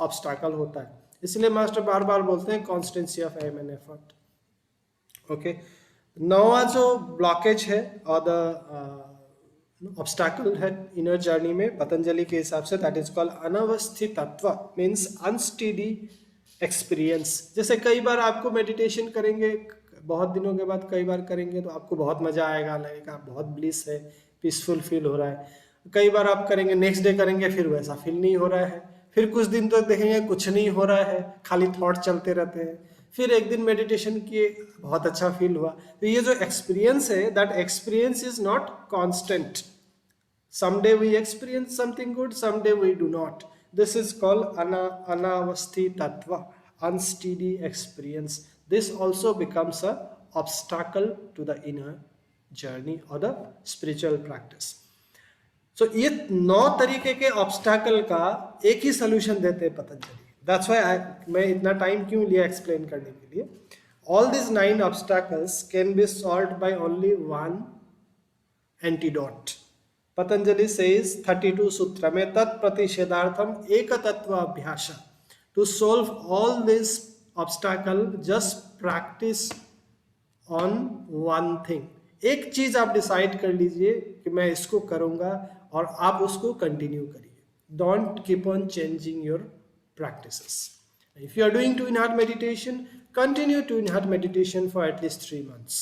obstacle होता है। इसलिए मास्टर बार बार बोलते हैं constancy of aim and effort. Okay, नौवां जो ब्लॉकेज है और द obstacle है inner journey में पतंजलि के हिसाब से, that is called अनवस्थितत्व, means unsteady experience. जैसे कई बार आपको मेडिटेशन करेंगे, बहुत दिनों के बाद कई बार करेंगे तो आपको बहुत मजा आएगा, लगेगा बहुत ब्लिस है, पीसफुल फील हो रहा है। कई बार आप करेंगे, नेक्स्ट डे करेंगे, फिर वैसा फील नहीं हो रहा है, फिर कुछ दिन तक देखेंगे कुछ नहीं हो रहा है, खाली थॉट चलते रहते हैं, फिर एक दिन मेडिटेशन किए, बहुत अच्छा फील हुआ। तो ये जो एक्सपीरियंस है, that experience is not constant. Some day we experience something good, some day we do not. This is called अनावस्थितत्व, unsteady experience. This also becomes a obstacle to the inner journey or the spiritual practice. So ये 9 तरीके के obstacle का एक ही solution देते हैं पतंजलि. That's why मैं इतना time क्यों लिया explain करने के लिए. All these 9 obstacles can be solved by only one antidote. Patanjali says 32 sutra में तत्प्रतिषेधार्थम एक तत्व अभ्यास. To solve all this obstacle, just practice on one thing. एक चीज आप डिसाइड कर लीजिए कि मैं इसको करूंगा और आप उसको कंटिन्यू करिए. Don't keep on changing your practices. If you are doing 2 in-heart meditation, continue 2 in-heart meditation for at least 3 months.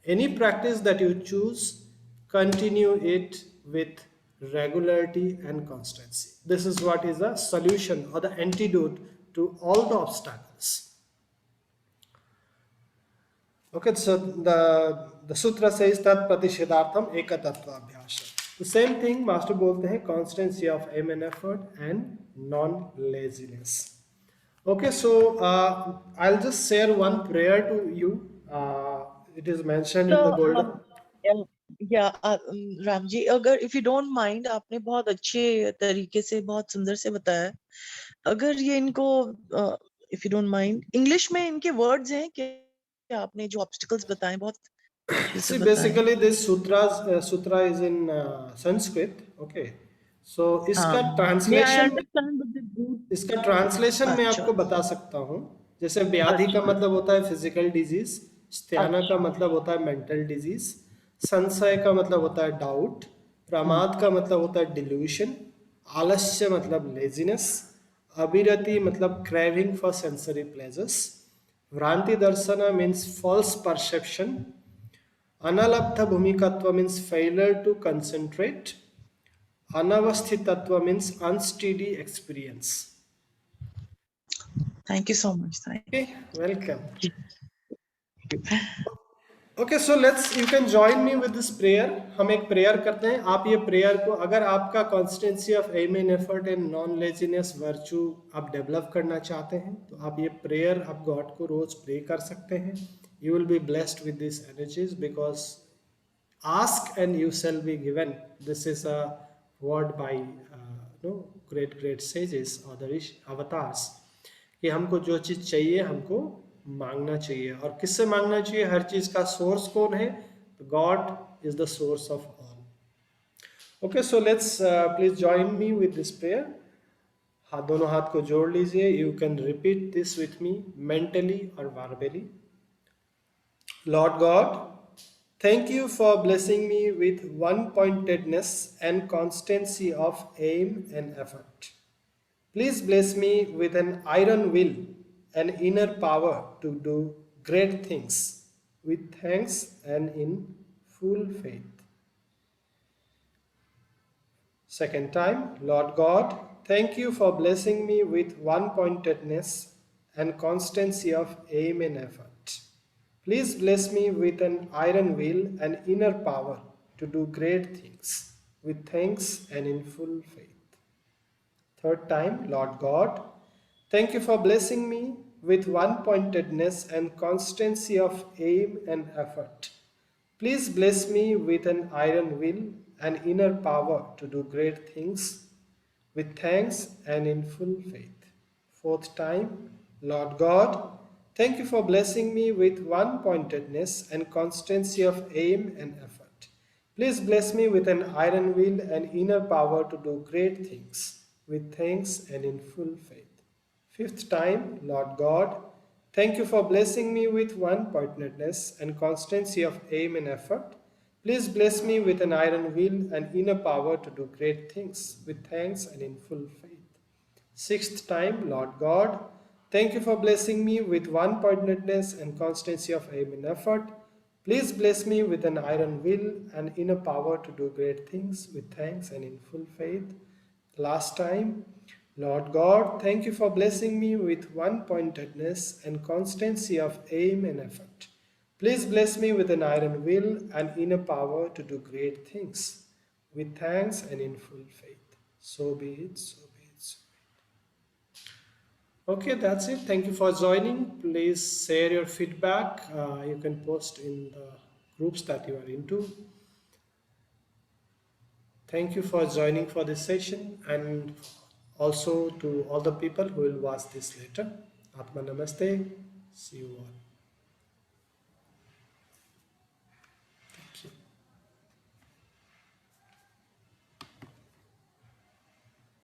Any practice that you choose, continue it with regularity and constancy. This is what is the solution or the antidote to all the obstacles. Okay, so the sutra says that pratishedartham ekatattva abhyasa. The same thing master bolte hain constancy of aim and effort and non-laziness. Okay, so I'll just share one prayer to you. It is mentioned in the So, golden. Ram ji, अगर इफ यू डोंट माइंड, आपने बहुत अच्छे तरीके से बहुत सुंदर से बताया, अगर ये इनको if you don't mind, English में इनके वर्ड्स हैं क्या आपने जो ऑब्स्टिकल्स बताए बहुत अच्छे से See, बताए? basically this sutra is in Sanskrit. Okay, so इसका हाँ, translation अंडरस्टैंड इसका ट्रांसलेशन मैं अच्छा आपको बता सकता हूँ. जैसे व्याधि का मतलब होता है फिजिकल डिजीज, स्त्याना का मतलब होता है मेंटल डिजीज, संशय का मतलब होता है डाउट, प्रमाद का मतलब होता है डिल्यूशन, आलस्य मतलब लेजीनेस, अभिरति मतलब क्रेविंग फॉर सेंसरी प्लेजर्स, भ्रांति दर्शन मीन्स फॉल्स परसेप्शन, अनलब्ध भूमिकत्व मीन्स फेलियर टू कंसंट्रेट, अनवस्थितत्व means unsteady experience. Thank you so much. Okay, welcome. Okay, so you can join me with this prayer. हम एक प्रेयर करते हैं. आप ये प्रेयर को, अगर आपका constancy of aim and effort and non-laziness virtue आप डेवलप करना चाहते हैं, तो आप ये प्रेयर आप गॉड को रोज प्रे कर सकते हैं. You will be blessed with these energies because ask and you shall be given. This is a word by great sages or the avatars. कि हमको जो चीज चाहिए हमको मांगना चाहिए. और किससे मांगना चाहिए? हर चीज का सोर्स कौन है? God is the source of all. Okay, so let's please join me with this prayer. दोनों हाथ को जोड़ लीजिए. You can repeat this with me mentally और verbally. Lord God, thank you for blessing me with one-pointedness and constancy of aim and effort. Please bless me with an iron will and inner power to do great things with thanks and in full faith. Second time, Lord God, thank you for blessing me with one-pointedness and constancy of aim and effort. Please bless me with an iron will and inner power to do great things with thanks and in full faith. Third time, Lord God, thank you for blessing me with one-pointedness and constancy of aim and effort. Please bless me with an iron will and inner power to do great things with thanks and in full faith. Fourth time, Lord God, thank you for blessing me with one-pointedness and constancy of aim and effort. Please bless me with an iron will and inner power to do great things with thanks and in full faith. Fifth time, Lord God, thank you for blessing me with one-pointedness and constancy of aim and effort. Please bless me with an iron will and inner power to do great things with thanks and in full faith. Sixth time, Lord God, thank you for blessing me with one-pointedness and constancy of aim and effort. Please bless me with an iron will and inner power to do great things with thanks and in full faith. Last time, Lord God, thank you for blessing me with one-pointedness and constancy of aim and effort. Please bless me with an iron will and inner power to do great things with thanks and in full faith. So be it, so be it, so be it. Okay, that's it. Thank you for joining. Please share your feedback. You can post in the groups that you are into. Thank you for joining for this session, and also to all the people who will watch this later. Atma Namaste. See you all.